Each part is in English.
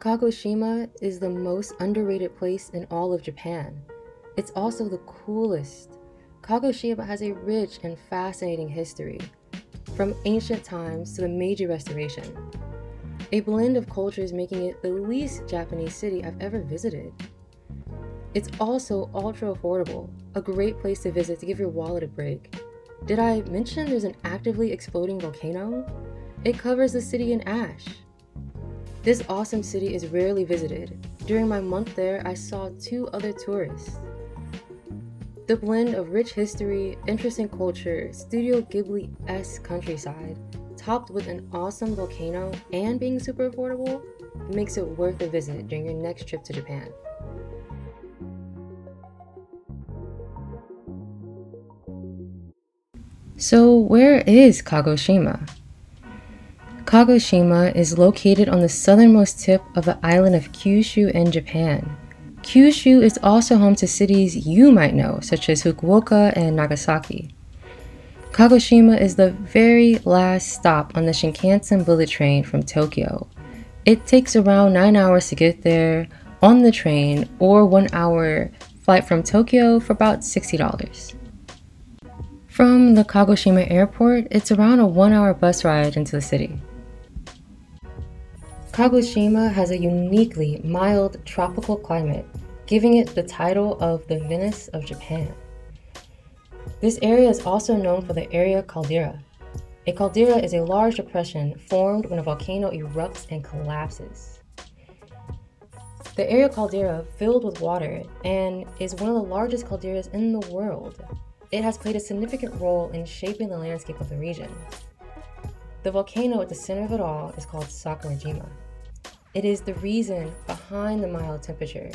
Kagoshima is the most underrated place in all of Japan. It's also the coolest. Kagoshima has a rich and fascinating history, from ancient times to the Meiji Restoration. A blend of cultures making it the least Japanese city I've ever visited. It's also ultra affordable, a great place to visit to give your wallet a break. Did I mention there's an actively exploding volcano? It covers the city in ash. This awesome city is rarely visited. During my month there, I saw 2 other tourists. The blend of rich history, interesting culture, Studio Ghibli-esque countryside, topped with an awesome volcano and being super affordable, makes it worth a visit during your next trip to Japan. So where is Kagoshima? Kagoshima is located on the southernmost tip of the island of Kyushu in Japan. Kyushu is also home to cities you might know, such as Fukuoka and Nagasaki. Kagoshima is the very last stop on the Shinkansen bullet train from Tokyo. It takes around 9 hours to get there on the train, or 1 hour flight from Tokyo for about $60. From the Kagoshima airport, it's around a 1-hour bus ride into the city. Kagoshima has a uniquely mild tropical climate, giving it the title of the Venice of Japan. This area is also known for the area caldera. A caldera is a large depression formed when a volcano erupts and collapses. The area caldera filled with water and is one of the largest calderas in the world. It has played a significant role in shaping the landscape of the region. The volcano at the center of it all is called Sakurajima. It is the reason behind the mild temperature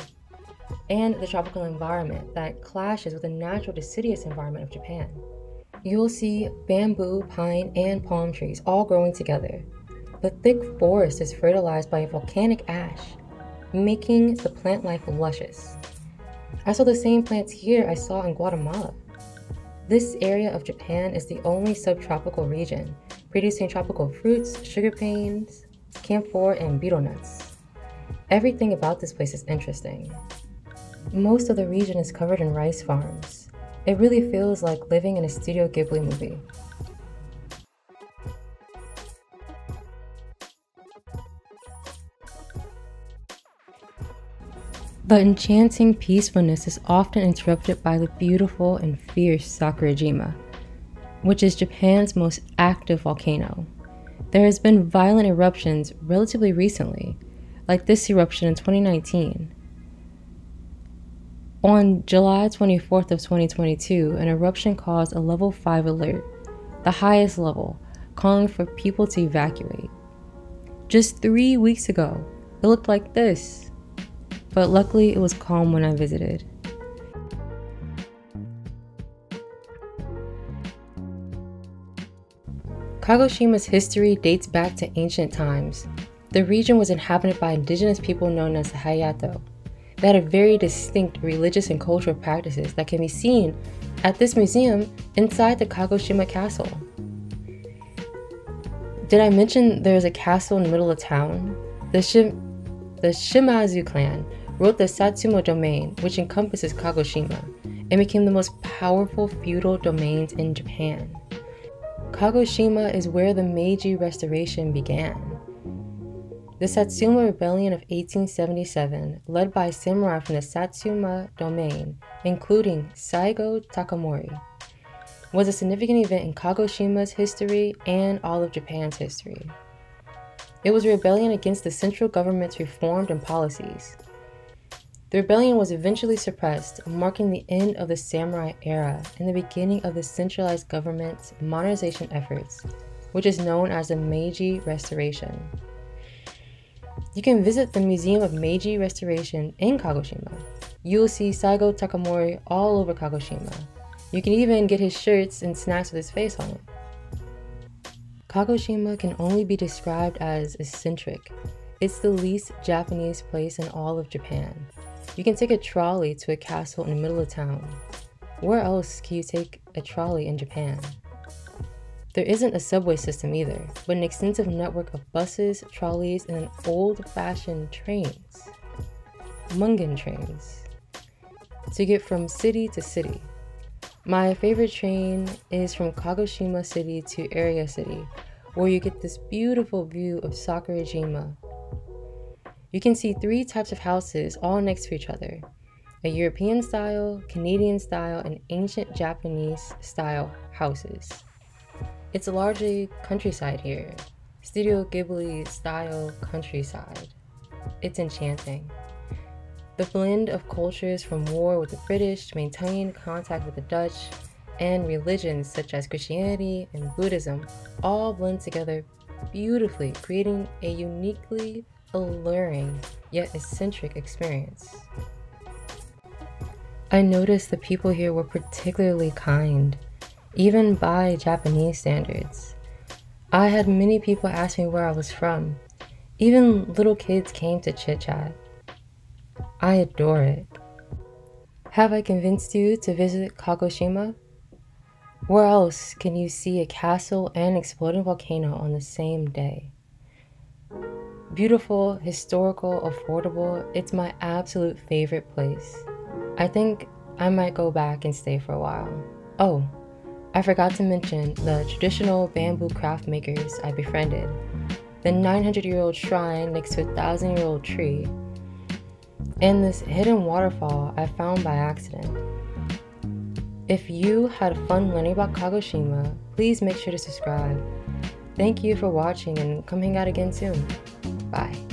and the tropical environment that clashes with the natural deciduous environment of Japan. You'll see bamboo, pine, and palm trees all growing together. The thick forest is fertilized by volcanic ash, making the plant life luscious. I saw the same plants here I saw in Guatemala. This area of Japan is the only subtropical region, producing tropical fruits, sugar canes, camphor, and betel nuts. Everything about this place is interesting. Most of the region is covered in rice farms. It really feels like living in a Studio Ghibli movie. The enchanting peacefulness is often interrupted by the beautiful and fierce Sakurajima, which is Japan's most active volcano. There has been violent eruptions relatively recently, like this eruption in 2019. On July 24th of 2022, an eruption caused a level 5 alert, the highest level, calling for people to evacuate. Just 3 weeks ago, it looked like this. But luckily it was calm when I visited. Kagoshima's history dates back to ancient times. The region was inhabited by indigenous people known as the Hayato. They had very distinct religious and cultural practices that can be seen at this museum inside the Kagoshima Castle. Did I mention there is a castle in the middle of town? The Shimazu clan wrote the Satsuma domain, which encompasses Kagoshima, and became the most powerful feudal domains in Japan. Kagoshima is where the Meiji Restoration began. The Satsuma Rebellion of 1877, led by samurai from the Satsuma domain, including Saigo Takamori, was a significant event in Kagoshima's history and all of Japan's history. It was a rebellion against the central government's reforms and policies. The rebellion was eventually suppressed, marking the end of the samurai era and the beginning of the centralized government's modernization efforts, which is known as the Meiji Restoration. You can visit the Museum of Meiji Restoration in Kagoshima. You will see Saigo Takamori all over Kagoshima. You can even get his shirts and snacks with his face on it. Kagoshima can only be described as eccentric. It's the least Japanese place in all of Japan. You can take a trolley to a castle in the middle of town. Where else can you take a trolley in Japan? There isn't a subway system either, but an extensive network of buses, trolleys, and old-fashioned trains, Mungan trains, to get from city to city. My favorite train is from Kagoshima City to Area City, where you get this beautiful view of Sakurajima. You can see 3 types of houses all next to each other: a European style, Canadian style, and ancient Japanese style houses. It's largely countryside here, Studio Ghibli style countryside. It's enchanting. The blend of cultures from war with the British to maintain contact with the Dutch, and religions such as Christianity and Buddhism all blend together beautifully, creating a uniquely alluring yet eccentric experience. I noticed the people here were particularly kind, even by Japanese standards. I had many people ask me where I was from. Even little kids came to chit-chat. I adore it. Have I convinced you to visit Kagoshima? Where else can you see a castle and exploding volcano on the same day? Beautiful, historical, affordable, it's my absolute favorite place. I think I might go back and stay for a while. Oh, I forgot to mention the traditional bamboo craft makers I befriended, the 900-year-old shrine next to a 1,000-year-old tree, and this hidden waterfall I found by accident. If you had fun learning about Kagoshima, please make sure to subscribe. Thank you for watching and come hang out again soon. Bye.